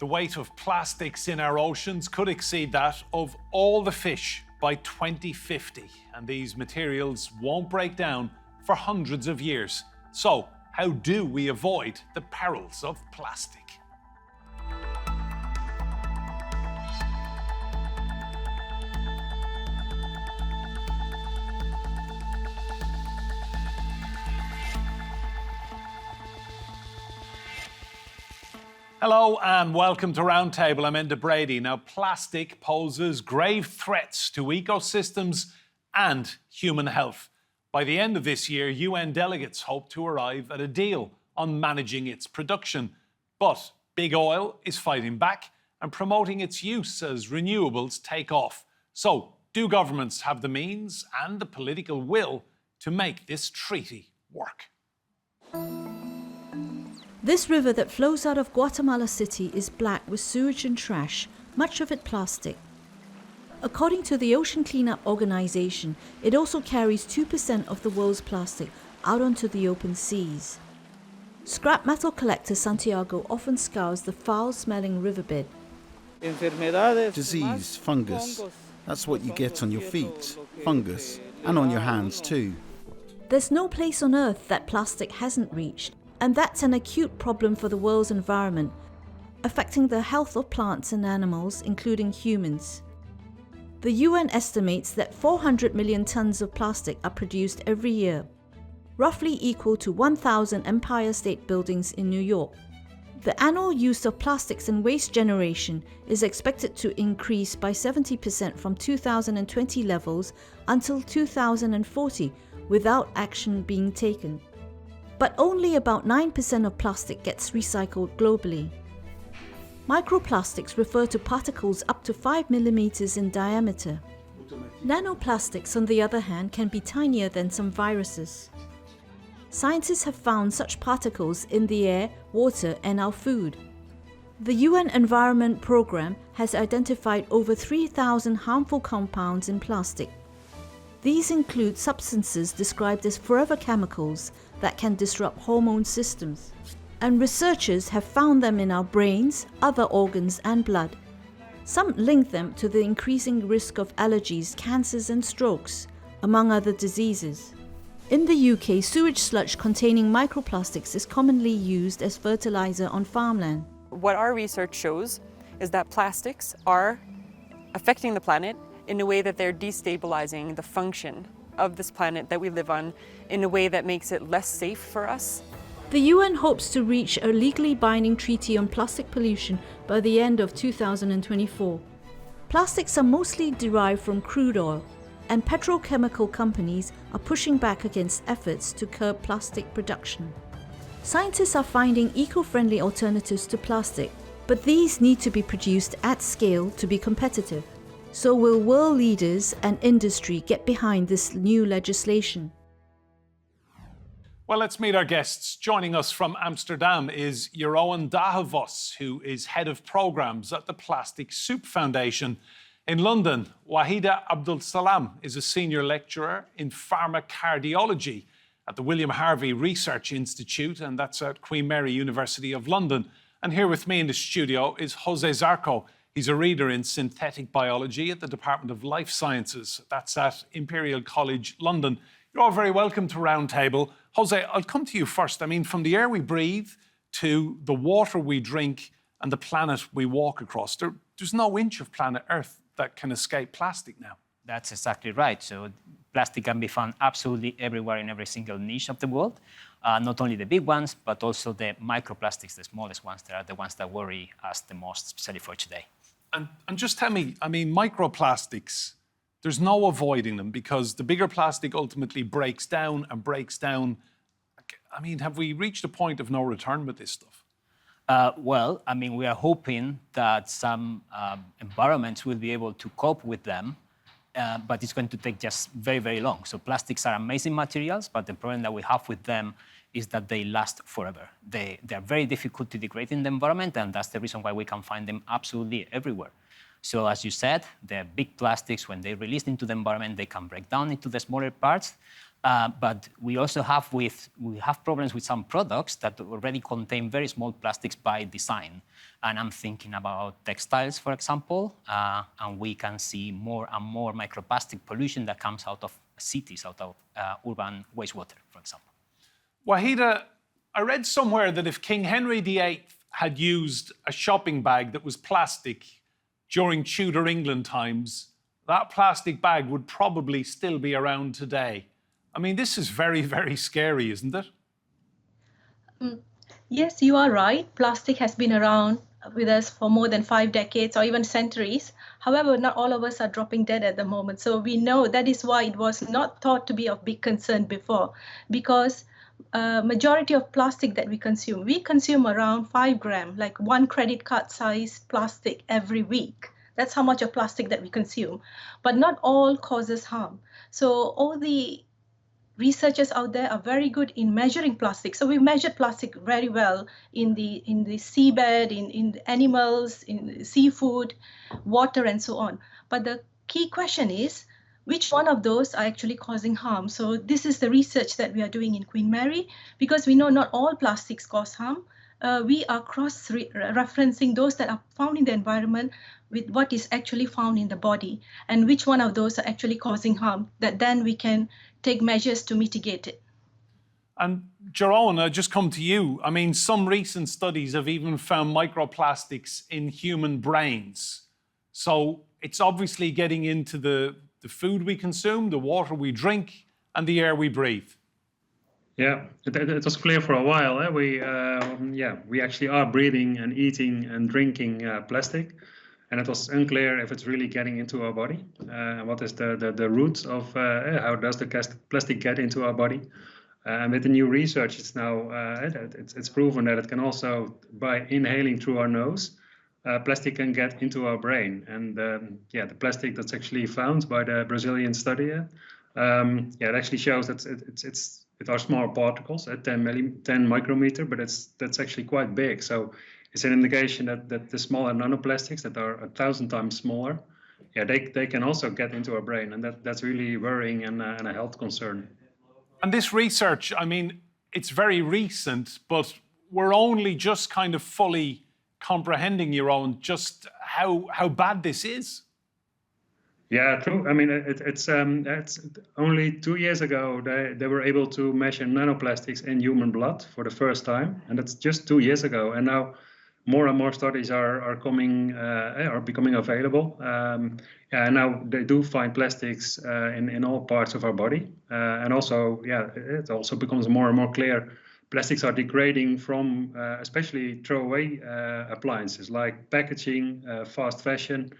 The weight of plastics in our oceans could exceed that of all the fish by 2050, and these materials won't break down for hundreds of years. So, how do we avoid the perils of plastic? Hello and welcome to Roundtable. I'm Enda Brady. Now, plastic poses grave threats to ecosystems and human health. By the end of this year, UN delegates hope to arrive at a deal on managing its production. But big oil is fighting back and promoting its use as renewables take off. So, do governments have the means and the political will to make this treaty work? This river that flows out of Guatemala City is black with sewage and trash, much of it plastic. According to the Ocean Cleanup Organization, it also carries 2% of the world's plastic out onto the open seas. Scrap metal collector Santiago often scours the foul-smelling riverbed. Disease, fungus, that's what you get on your feet, fungus, and on your hands too. There's no place on Earth that plastic hasn't reached. And that's an acute problem for the world's environment, affecting the health of plants and animals, including humans. The UN estimates that 400 million tons of plastic are produced every year, roughly equal to 1,000 Empire State Buildings in New York. The annual use of plastics and waste generation is expected to increase by 70% from 2020 levels until 2040 without action being taken. But only about 9% of plastic gets recycled globally. Microplastics refer to particles up to 5 millimeters in diameter. Nanoplastics, on the other hand, can be tinier than some viruses. Scientists have found such particles in the air, water, and our food. The UN Environment Programme has identified over 3,000 harmful compounds in plastic. These include substances described as forever chemicals that can disrupt hormone systems. And researchers have found them in our brains, other organs, and blood. Some link them to the increasing risk of allergies, cancers, and strokes, among other diseases. In the UK, sewage sludge containing microplastics is commonly used as fertilizer on farmland. What our research shows is that plastics are affecting the planet in a way that they're destabilizing the function of this planet that we live on in a way that makes it less safe for us. The UN hopes to reach a legally binding treaty on plastic pollution by the end of 2024. Plastics are mostly derived from crude oil, and petrochemical companies are pushing back against efforts to curb plastic production. Scientists are finding eco-friendly alternatives to plastic, but these need to be produced at scale to be competitive. So will world leaders and industry get behind this new legislation? Well, let's meet our guests. Joining us from Amsterdam is Jeroen Dagevos, who is Head of Programmes at the Plastic Soup Foundation. In London, Vahitha Abdul Salam is a Senior Lecturer in Pharmacardiology at the William Harvey Research Institute, and that's at Queen Mary University of London. And here with me in the studio is Jose Zarco. He's a reader in synthetic biology at the Department of Life Sciences. That's at Imperial College, London. You're all very welcome to Roundtable. Jose, I'll come to you first. I mean, from the air we breathe to the water we drink and the planet we walk across, there's no inch of planet Earth that can escape plastic now. That's exactly right. So plastic can be found absolutely everywhere in every single niche of the world. Not only the big ones, but also the microplastics, the smallest ones, that are the ones that worry us the most, especially for today. And just tell me, I mean, microplastics, there's no avoiding them because the bigger plastic ultimately breaks down and breaks down. I mean, have we reached a point of no return with this stuff? Well, I mean, we are hoping that some environments will be able to cope with them, but it's going to take just very, very long. So plastics are amazing materials, but the problem that we have with them is that they last forever. They're very difficult to degrade in the environment, and that's the reason why we can find them absolutely everywhere. So as you said, the big plastics, when they're released into the environment, they can break down into the smaller parts, But we also have problems with some products that already contain very small plastics by design. And I'm thinking about textiles, for example, and we can see more and more microplastic pollution that comes out of cities, out of urban wastewater, for example. Vahitha, I read somewhere that if King Henry VIII had used a shopping bag that was plastic during Tudor England times, that plastic bag would probably still be around today. I mean, this is very, very scary, isn't it? Yes, you are right. Plastic has been around with us for more than 5 decades or even centuries. However, not all of us are dropping dead at the moment. So we know that is why it was not thought to be of big concern before, because majority of plastic that we consume around 5 grams, like 1 credit card size plastic every week. That's how much of plastic that we consume. But not all causes harm. So all the researchers out there are very good in measuring plastic. So we measured plastic very well in the seabed, in animals, in seafood, water, and so on. But the key question is, which one of those are actually causing harm? So this is the research that we are doing in Queen Mary, because we know not all plastics cause harm. We are cross-referencing those that are found in the environment with what is actually found in the body, and which one of those are actually causing harm, that then we can take measures to mitigate it. And Jeroen, I just come to you. I mean, some recent studies have even found microplastics in human brains. So it's obviously getting into the food we consume, the water we drink, and the air we breathe. Yeah, it was clear for a while. We actually are breathing and eating and drinking plastic. And it was unclear if it's really getting into our body. What is the roots of how does the plastic get into our body? And with the new research, it's now it's proven that it can also, by inhaling through our nose, plastic can get into our brain. And the plastic that's actually found by the Brazilian study, it actually shows that it are small particles at 10 micrometer, but that's actually quite big. So it's an indication that the smaller nanoplastics that are 1,000 times smaller, they can also get into our brain, and that's really worrying and a health concern. And this research, I mean, it's very recent, but we're only just kind of fully comprehending, Jeroen, just how bad this is. Yeah, true. I mean, it's only 2 years ago they were able to measure nanoplastics in human blood for the first time, and that's just 2 years ago. And now more and more studies are becoming available. And now they do find plastics in all parts of our body. And also, it also becomes more and more clear plastics are degrading from especially throwaway appliances like packaging, fast fashion.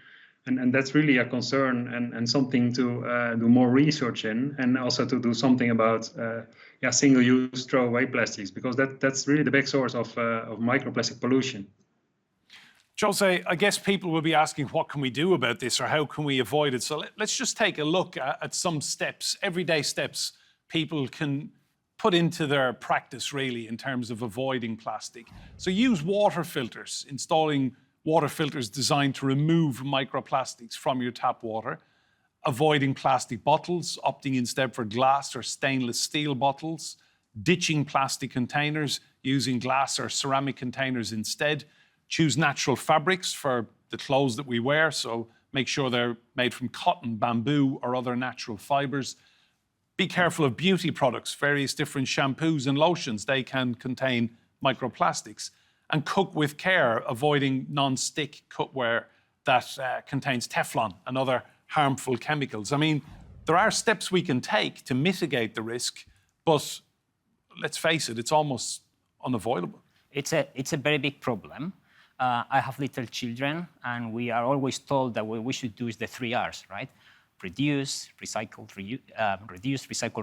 And that's really a concern and something to do more research in, and also to do something about single-use throwaway plastics, because that's really the big source of microplastic pollution. Jose, I guess people will be asking, what can we do about this, or how can we avoid it? So let's just take a look at some steps, everyday steps people can put into their practice, really, in terms of avoiding plastic. So use water filters, installing water filters designed to remove microplastics from your tap water, avoiding plastic bottles, opting instead for glass or stainless steel bottles, ditching plastic containers, using glass or ceramic containers instead. Choose natural fabrics for the clothes that we wear, so make sure they're made from cotton, bamboo, or other natural fibers. Be careful of beauty products, various different shampoos and lotions. They can contain microplastics. And cook with care, avoiding non-stick cookware that contains Teflon and other harmful chemicals. I mean, there are steps we can take to mitigate the risk, but let's face it, it's almost unavoidable. It's a very big problem. I have little children, and we are always told that what we should do is the 3 R's, right? Reduce, recycle,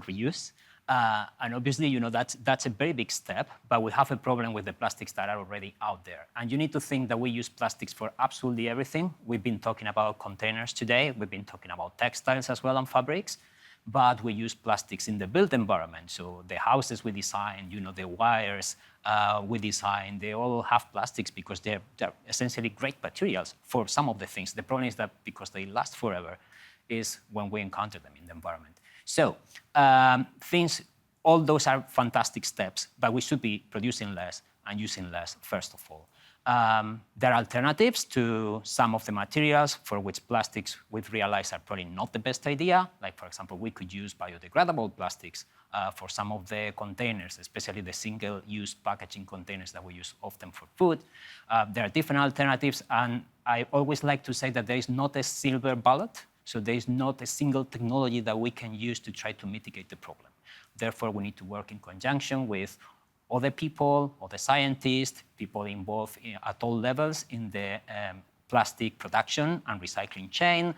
reuse. And obviously, you know, that's a very big step, but we have a problem with the plastics that are already out there. And you need to think that we use plastics for absolutely everything. We've been talking about containers today. We've been talking about textiles as well and fabrics, but we use plastics in the built environment. So the houses we design, you know, the wires we design, they all have plastics because they're essentially great materials for some of the things. The problem is that because they last forever is when we encounter them in the environment. So all those are fantastic steps, but we should be producing less and using less, first of all. There are alternatives to some of the materials for which plastics we've realized are probably not the best idea. Like, for example, we could use biodegradable plastics for some of the containers, especially the single-use packaging containers that we use often for food. There are different alternatives, and I always like to say that there is not a silver bullet, so there is not a single technology that we can use to try to mitigate the problem. Therefore, we need to work in conjunction with other people, other scientists, people involved at all levels in the plastic production and recycling chain.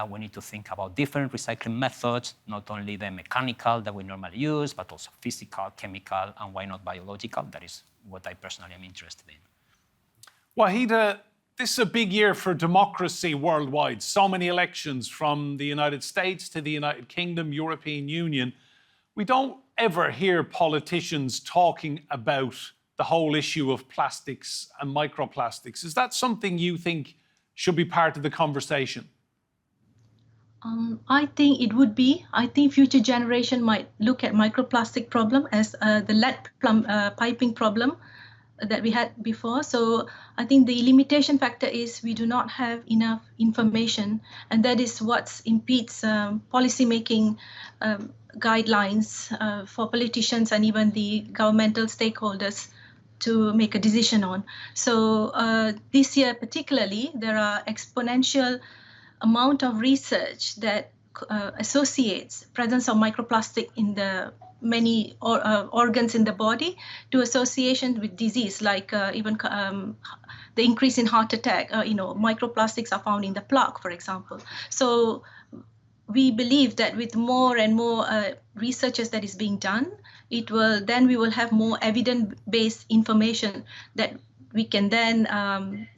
We need to think about different recycling methods, not only the mechanical that we normally use, but also physical, chemical, and why not biological? That is what I personally am interested in. Vahitha, this is a big year for democracy worldwide. So many elections from the United States to the United Kingdom, European Union. We don't ever hear politicians talking about the whole issue of plastics and microplastics. Is that something you think should be part of the conversation? I think it would be. I think future generation might look at microplastic problem as the lead piping problem that we had before. So I think the limitation factor is we do not have enough information, and that is what impedes policy making guidelines for politicians and even the governmental stakeholders to make a decision on. So this year particularly, there are exponential amount of research that associates presence of microplastic in the many organs in the body to association with disease, like even the increase in heart attack. Microplastics are found in the plaque, for example. So we believe that with more and more researches that is being done, we will have more evidence-based information that we can then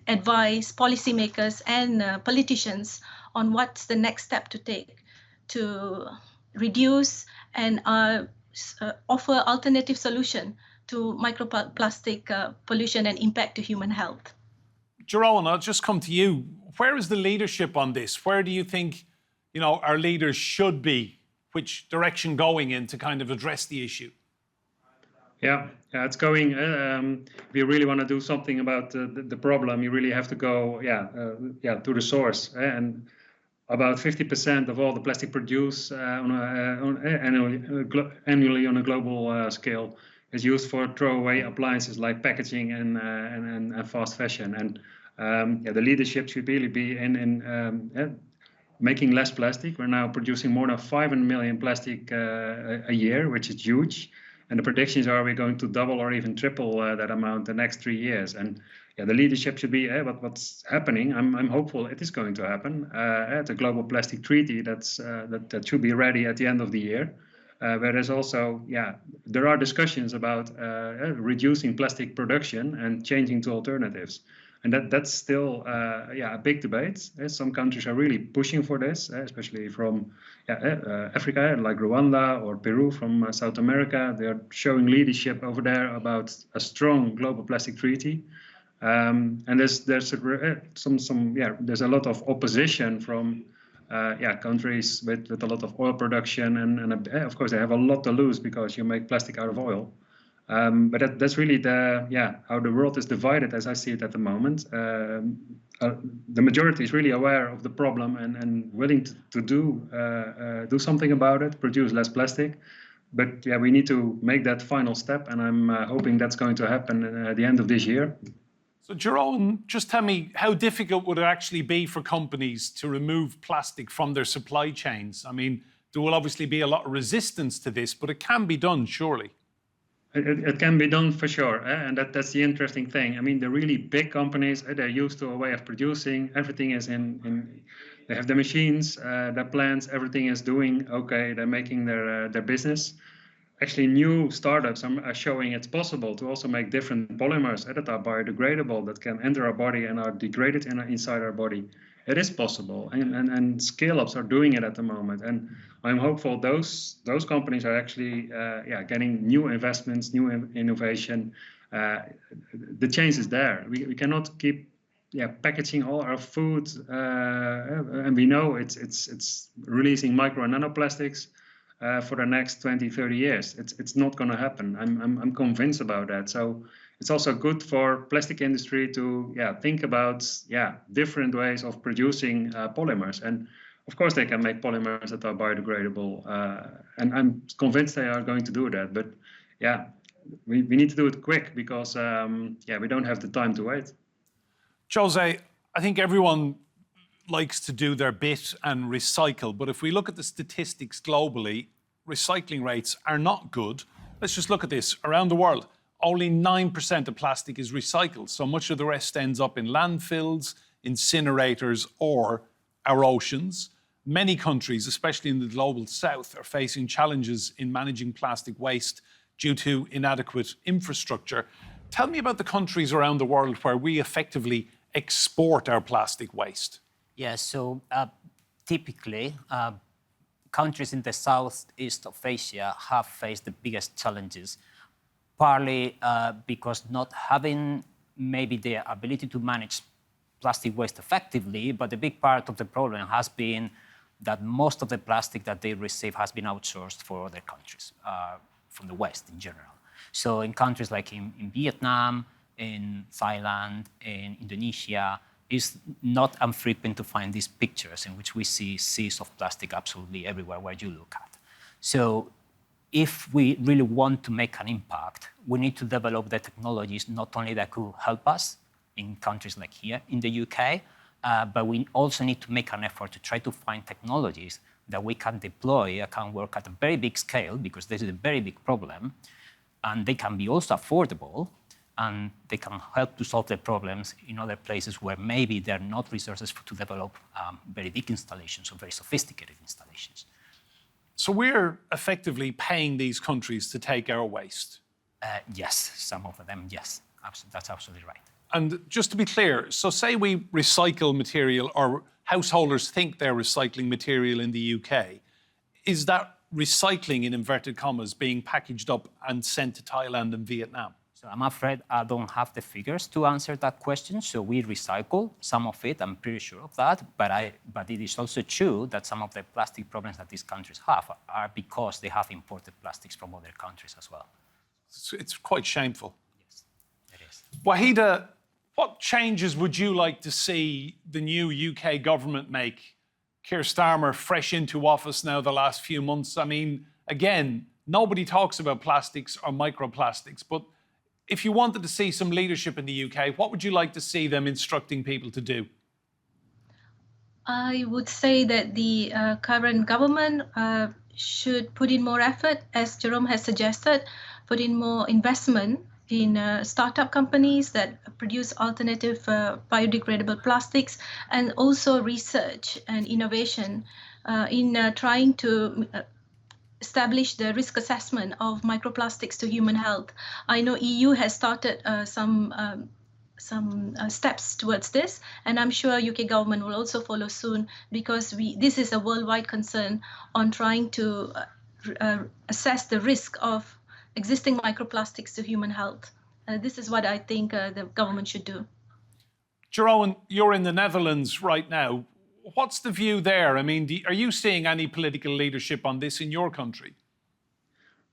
advise policymakers and politicians on what's the next step to take to reduce and offer alternative solution to microplastic pollution and impact to human health. Jeroen, I'll just come to you. Where is the leadership on this? Where do you think our leaders should be? Which direction going in to kind of address the issue? Yeah, it's going. If you really want to do something about the problem, you really have to go, to the source. And about 50% of all the plastic produced annually on a global scale is used for throwaway appliances like packaging and fast fashion. And the leadership should really be in making less plastic. We're now producing more than 500 million plastic a year, which is huge. And the predictions are we're going to double or even triple that amount the next 3 years. And the leadership should be what's happening. I'm hopeful it is going to happen. At the Global Plastic Treaty, that should be ready at the end of the year. Where there's also, there are discussions about reducing plastic production and changing to alternatives. And that's still a big debate. Some countries are really pushing for this, especially from Africa, like Rwanda, or Peru from South America. They are showing leadership over there about a strong global plastic treaty. And there's a lot of opposition from countries with a lot of oil production, and of course they have a lot to lose because you make plastic out of oil. But that's really how the world is divided as I see it at the moment. The majority is really aware of the problem and willing to do something about it, produce less plastic. But we need to make that final step, and I'm hoping that's going to happen at the end of this year. So Jeroen, just tell me, how difficult would it actually be for companies to remove plastic from their supply chains? I mean, there will obviously be a lot of resistance to this, but it can be done, surely. It can be done for sure, and that's the interesting thing. I mean, the really big companies, they're used to a way of producing. Everything is they have the machines, their plants, everything is doing okay. They're making their business. Actually, new startups are showing it's possible to also make different polymers that are biodegradable, that can enter our body and are degraded inside our body. It is possible, and scale-ups are doing it at the moment. And I'm hopeful those companies are actually getting new investments, new innovation. The change is there. We cannot keep packaging all our food, and we know it's releasing micro and nanoplastics. for the next 20, 30 years. It's not going to happen. I'm convinced about that. So it's also good for plastic industry to think about different ways of producing polymers. And of course, they can make polymers that are biodegradable, and I'm convinced they are going to do that. But we need to do it quick because we don't have the time to wait. Jose, I think everyone likes to do their bit and recycle, but if we look at the statistics globally, recycling rates are not good. Let's just look at this. Around the world, only 9% of plastic is recycled, so much of the rest ends up in landfills, incinerators, or our oceans. Many countries, especially in the global south, are facing challenges in managing plastic waste due to inadequate infrastructure. Tell me about the countries around the world where we effectively export our plastic waste. Yeah, so typically, countries in the southeast of Asia have faced the biggest challenges, partly because not having maybe the ability to manage plastic waste effectively, but a big part of the problem has been that most of the plastic that they receive has been outsourced for other countries, from the West in general. So in countries like in Vietnam, in Thailand, in Indonesia, it's not infrequent to find these pictures in which we see seas of plastic absolutely everywhere where you look at. So if we really want to make an impact, we need to develop the technologies not only that could help us in countries like here in the UK, but we also need to make an effort to try to find technologies that we can deploy, can work at a very big scale, because this is a very big problem, and they can be also affordable, and they can help to solve the problems in other places where maybe there are not resources to develop very big installations or very sophisticated installations. So we're effectively paying these countries to take our waste? Yes, some of them, yes. That's absolutely right. And just to be clear, so say we recycle material, or householders think they're recycling material in the UK, is that recycling, in inverted commas, being packaged up and sent to Thailand and Vietnam? So I'm afraid I don't have the figures to answer that question. So we recycle some of it, I'm pretty sure of that. But it is also true that some of the plastic problems that these countries have are because they have imported plastics from other countries as well. It's quite shameful. Yes, it is. Vahitha, what changes would you like to see the new UK government make? Keir Starmer, fresh into office now the last few months. I mean, again, nobody talks about plastics or microplastics, but if you wanted to see some leadership in the UK, what would you like to see them instructing people to do? I would say that the current government should put in more effort, as Jeroen has suggested, put in more investment in startup companies that produce alternative biodegradable plastics, and also research and innovation in trying to establish the risk assessment of microplastics to human health. I know EU has started some steps towards this, and I'm sure UK government will also follow soon, because this is a worldwide concern on trying to assess the risk of existing microplastics to human health. This is what I think the government should do. Jeroen, you're in the Netherlands right now. What's the view there? I mean, are you seeing any political leadership on this in your country?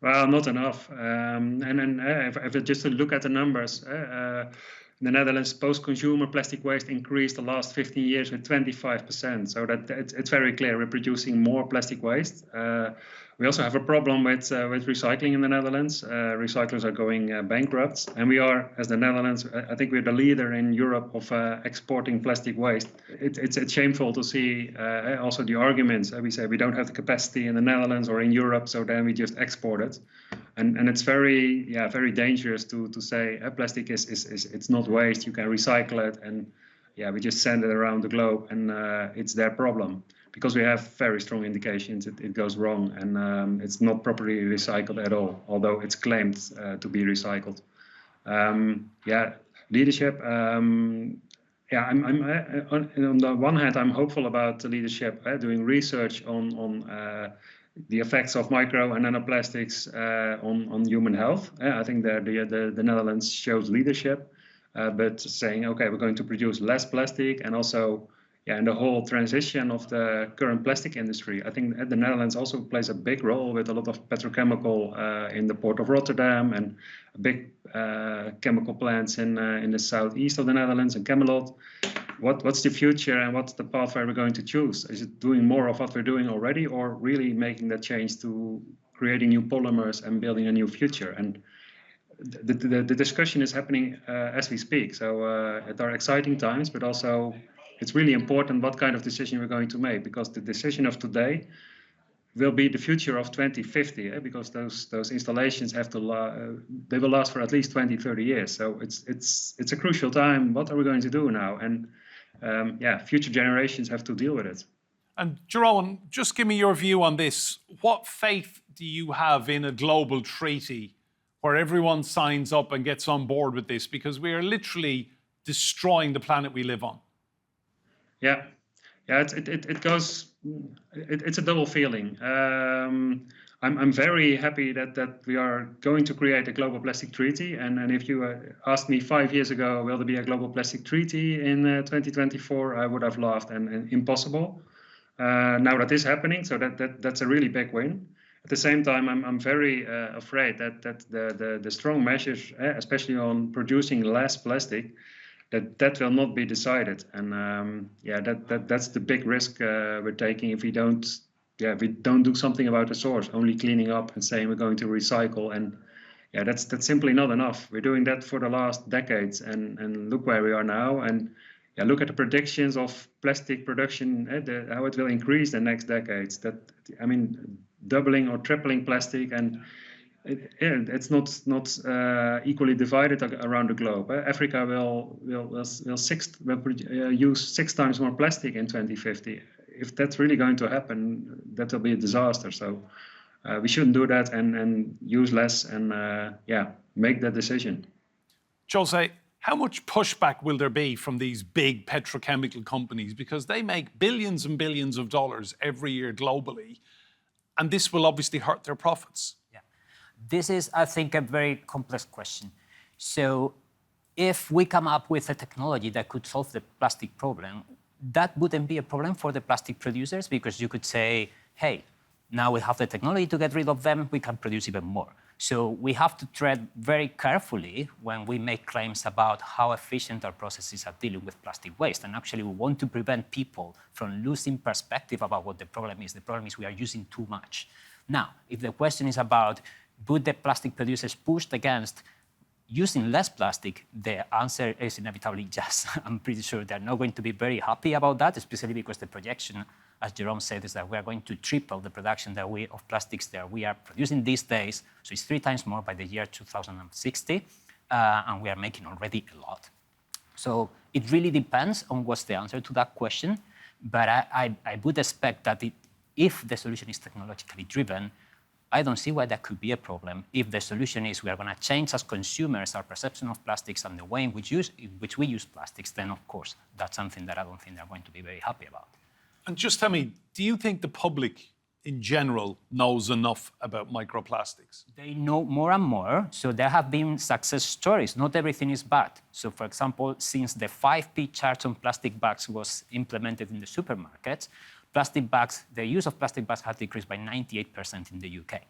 Well, not enough. If I just look at the numbers, in the Netherlands, post-consumer plastic waste increased the last 15 years with 25%. So that it's very clear we're producing more plastic waste. We also have a problem with recycling in the Netherlands. Recyclers are going bankrupt, and we are, as the Netherlands, I think we're the leader in Europe of exporting plastic waste. It's shameful to see also the arguments. We say we don't have the capacity in the Netherlands or in Europe, so then we just export it, and it's very dangerous to say plastic it's not waste. You can recycle it, and we just send it around the globe, and it's their problem. Because we have very strong indications it goes wrong, and it's not properly recycled at all, although it's claimed to be recycled. Leadership. I'm on the one hand, I'm hopeful about the leadership doing research on the effects of micro and nanoplastics on human health. I think the Netherlands shows leadership, but saying, okay, we're going to produce less plastic, and also and the whole transition of the current plastic industry. I think the Netherlands also plays a big role with a lot of petrochemical in the port of Rotterdam and big chemical plants in the southeast of the Netherlands and Camelot. What's the future and what's the pathway we're going to choose? Is it doing more of what we're doing already, or really making that change to creating new polymers and building a new future? And the discussion is happening as we speak. So there are exciting times, but also it's really important what kind of decision we're going to make, because the decision of today will be the future of 2050, because those installations have to they will last for at least 20, 30 years. So it's a crucial time. What are we going to do now? And future generations have to deal with it. And Jeroen, just give me your view on this. What faith do you have in a global treaty where everyone signs up and gets on board with this? Because we are literally destroying the planet we live on. Yeah, it goes. It's a double feeling. I'm very happy that we are going to create a global plastic treaty. And if you asked me 5 years ago, will there be a global plastic treaty in 2024, I would have laughed and impossible. Now that is happening, so that's a really big win. At the same time, I'm very afraid that the strong measures, especially on producing less plastic, that will not be decided. And that's the big risk we're taking if we don't do something about the source, only cleaning up and saying we're going to recycle. And that's simply not enough. We're doing that for the last decades, and look where we are now. And look at the predictions of plastic production, how it will increase the next decades. Doubling or tripling plastic, and it's not equally divided around the globe. Africa will use 6 times more plastic in 2050. If that's really going to happen, that will be a disaster. So we shouldn't do that, and use less, and make that decision. Jose, how much pushback will there be from these big petrochemical companies? Because they make billions and billions of dollars every year globally, and this will obviously hurt their profits. Yeah, this is, I think, a very complex question. So if we come up with a technology that could solve the plastic problem, that wouldn't be a problem for the plastic producers, because you could say, hey, now we have the technology to get rid of them, we can produce even more. So we have to tread very carefully when we make claims about how efficient our processes are dealing with plastic waste. And actually, we want to prevent people from losing perspective about what the problem is. The problem is we are using too much. Now, if the question is about would the plastic producers pushed against using less plastic, the answer is inevitably yes. I'm pretty sure they're not going to be very happy about that, especially because the projection, as Jeroen said, is that we are going to triple the production of plastics that we are producing these days. So it's 3 times more by the year 2060, and we are making already a lot. So it really depends on what's the answer to that question. But I would expect that if the solution is technologically driven, I don't see why that could be a problem. If the solution is we are going to change as consumers our perception of plastics and the way in which we use plastics, then of course that's something that I don't think they're going to be very happy about. And just tell me, do you think the public in general knows enough about microplastics? They know more and more, so there have been success stories. Not everything is bad. So for example, since the 5p charge on plastic bags was implemented in the supermarkets, the use of plastic bags has decreased by 98% in the UK.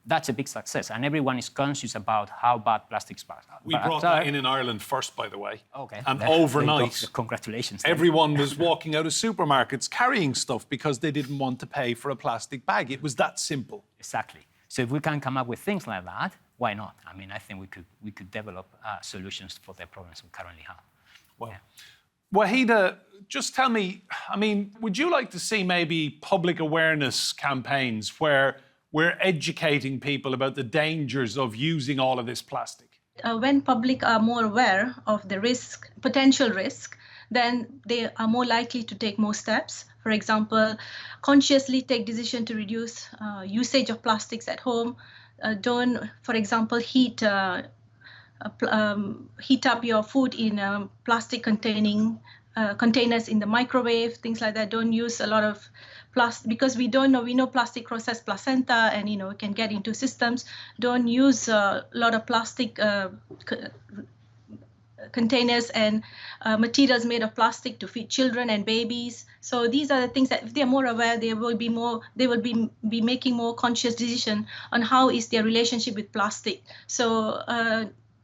That's a big success, and everyone is conscious about how bad plastic bags are. We brought that in Ireland first, by the way. Okay. And overnight, congratulations. Everyone was walking out of supermarkets carrying stuff because they didn't want to pay for a plastic bag. It was that simple. Exactly. So if we can come up with things like that, why not? I think we could develop solutions for the problems we currently have. Well. Yeah. Vahitha, just tell me, would you like to see maybe public awareness campaigns where we're educating people about the dangers of using all of this plastic? When public are more aware of the potential risk, then they are more likely to take more steps. For example, consciously take decision to reduce usage of plastics at home. Don't, for example, heat up your food in plastic containers in the microwave, things like that. Don't use a lot of plastic, because we know plastic crosses placenta, and it can get into systems. Don't use a lot of plastic containers and materials made of plastic to feed children and babies. So these are the things that if they're more aware, they will be making more conscious decision on how is their relationship with plastic. So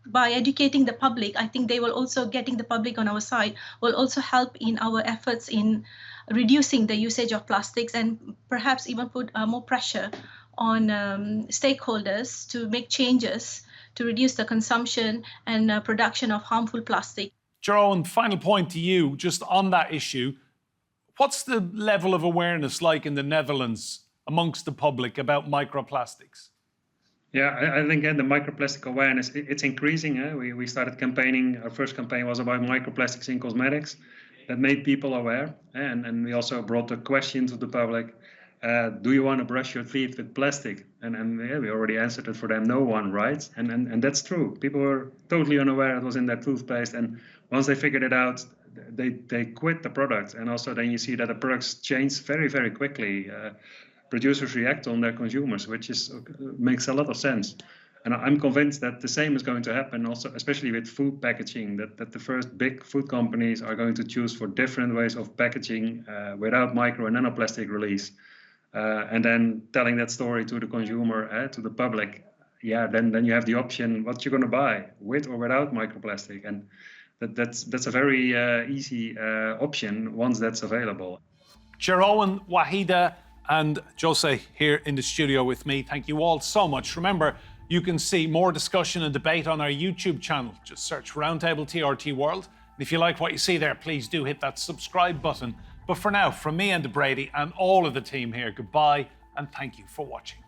by educating the public, I think they will also getting the public on our side will also help in our efforts in reducing the usage of plastics and perhaps even put more pressure on stakeholders to make changes to reduce the consumption and production of harmful plastic. Jeroen, final point to you, just on that issue. What's the level of awareness like in the Netherlands amongst the public about microplastics? Yeah, I think the microplastic awareness, it's increasing. We started campaigning, our first campaign was about microplastics in cosmetics. That made people aware. And we also brought the question to the public, do you want to brush your teeth with plastic? And we already answered it for them, no one, right? And that's true. People were totally unaware it was in their toothpaste. And once they figured it out, they quit the product. And also then you see that the products change very, very quickly. Producers react on their consumers, which makes a lot of sense. And I'm convinced that the same is going to happen also, especially with food packaging, that the first big food companies are going to choose for different ways of packaging without micro and nanoplastic release. And then telling that story to the consumer, to the public, then you have the option what you're going to buy, with or without microplastic. And that's a very easy option once that's available. Jeroen, Vahitha, and Jose here in the studio with me. Thank you all so much. Remember, you can see more discussion and debate on our YouTube channel. Just search Roundtable TRT World. And if you like what you see there, please do hit that subscribe button. But for now, from me, Enda Brady, and all of the team here, goodbye and thank you for watching.